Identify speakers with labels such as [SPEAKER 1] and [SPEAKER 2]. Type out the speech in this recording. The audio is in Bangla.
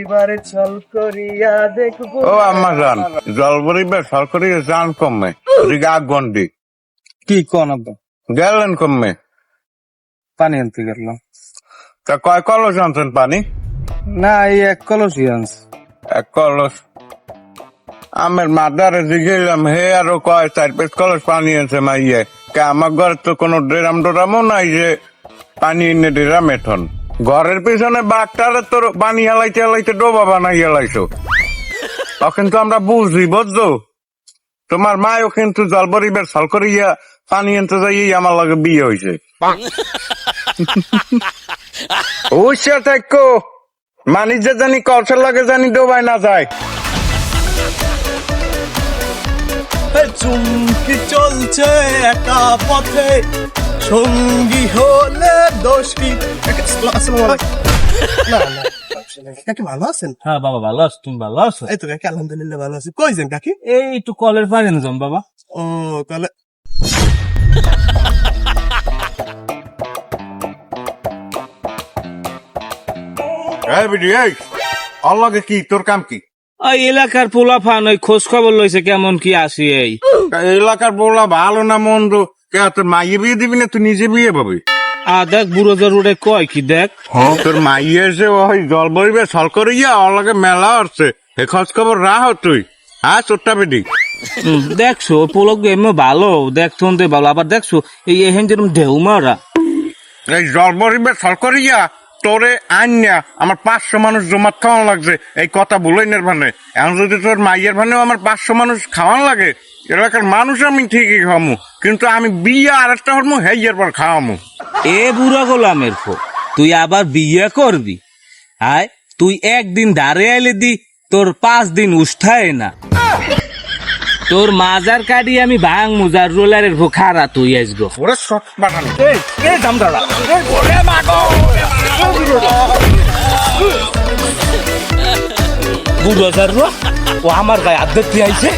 [SPEAKER 1] এবারে চল করিয়া দেখবো।
[SPEAKER 2] ও আম্মা জান জলবরিবে সরকারি জান কমে রিগা গন্ডি
[SPEAKER 1] কি কোন আব্বা?
[SPEAKER 2] গেলেন কমে
[SPEAKER 1] পানি আনতে গেলাম।
[SPEAKER 2] তা কয় কলস আনছেন পানি?
[SPEAKER 1] না, এই এক কলসই আনছি।
[SPEAKER 2] এক কলস। আমের মাদারে জিগেলাম হে আরো কয় 4-5 কলস পানি আনছে মাইয়ে। কে আমার ঘরে তো কোনো ড্রাম ডোরামও নাই যে পানি এনে ড্রাম এখন। ঘরের পিছনে বাঘটারে তোর পানি হেলাইতে হেলাইতে ডোবা বানাই হেলাইছো। কিন্তু আমরা বুঝি বুঝছো, তোমার মায়ও কিন্তু জলপরিবের সল করিয়া পানি আনতে যাই আমার লাগে বিয়ে হয়েছে। ওইসে থাকো মানিজ্য জানি কলসের লাগে জানি ডোবাই না যায়।
[SPEAKER 1] চুমকি চলছে একা পথে, সঙ্গী হলে দোষ কি? কাকি ভালো আছেন?
[SPEAKER 3] হ্যাঁ বাবা ভালো আছো, তুমি ভালো আছো?
[SPEAKER 1] এই তো কাকি আলহামদুলিল্লাহ ভালো আছি। কই যান কাকি?
[SPEAKER 3] এই একটু কলের পানি না যাম বাবা।
[SPEAKER 1] ও তাহলে
[SPEAKER 2] এই বিডি এই আল্লাহকে কি তোর কাম কি?
[SPEAKER 3] ওই এলাকার পোলা ফান ওই খোঁজ খবর লইছে কেমন কি আসি এই
[SPEAKER 2] এলাকার বলা ভালো না মন্দ কে তোর মাইয়ে বিয়ে দিবি না তুই নিজে বিয়ে পাবি?
[SPEAKER 3] দেখ বুড়োদের রোডে কয় কি দেখ
[SPEAKER 2] তোর মাইয়ে এসে ওই জল বইবে সল করিয়া আল্লাহকে মেলা আসছে এ খোঁজ খবর রাহ তুই। হ্যাঁ চোরটা বেডি
[SPEAKER 3] দেখছো পোলক এমনি ভালো দেখতো ভালো, আবার দেখছো এই এহেন যেরকম ঢেউ মারা
[SPEAKER 2] এই জল বইবে সল করিয়া তোরে আইনা আমার 500 মানুষ জমাত খাওয়ান লাগছে এই কথা বলেই নের ভানে। এখন যদি তোর মাইয়ের ভানেও আমার 500 মানুষ খাওয়ান লাগে এলাকার মানুষ আমি ঠিকই খামু, কিন্তু আমি বিয়ে আর একটা হরমু হেইয়ের পর খাওয়ামু।
[SPEAKER 3] এ বুড়া গোলামের ফো তুই আবার বিয়ে করবি? হায় তুই একদিন দাঁড়ে আইলে দি তোর 5 দিন উষ্ঠায় না। তোর মাজার কাটি আমি ভাঙ মুজার রোলারের ভো খারা তুই আসবো
[SPEAKER 2] ওরে শট বাটানি
[SPEAKER 3] বুড়ো ও আমার গায়ে আদ্যে আইছে।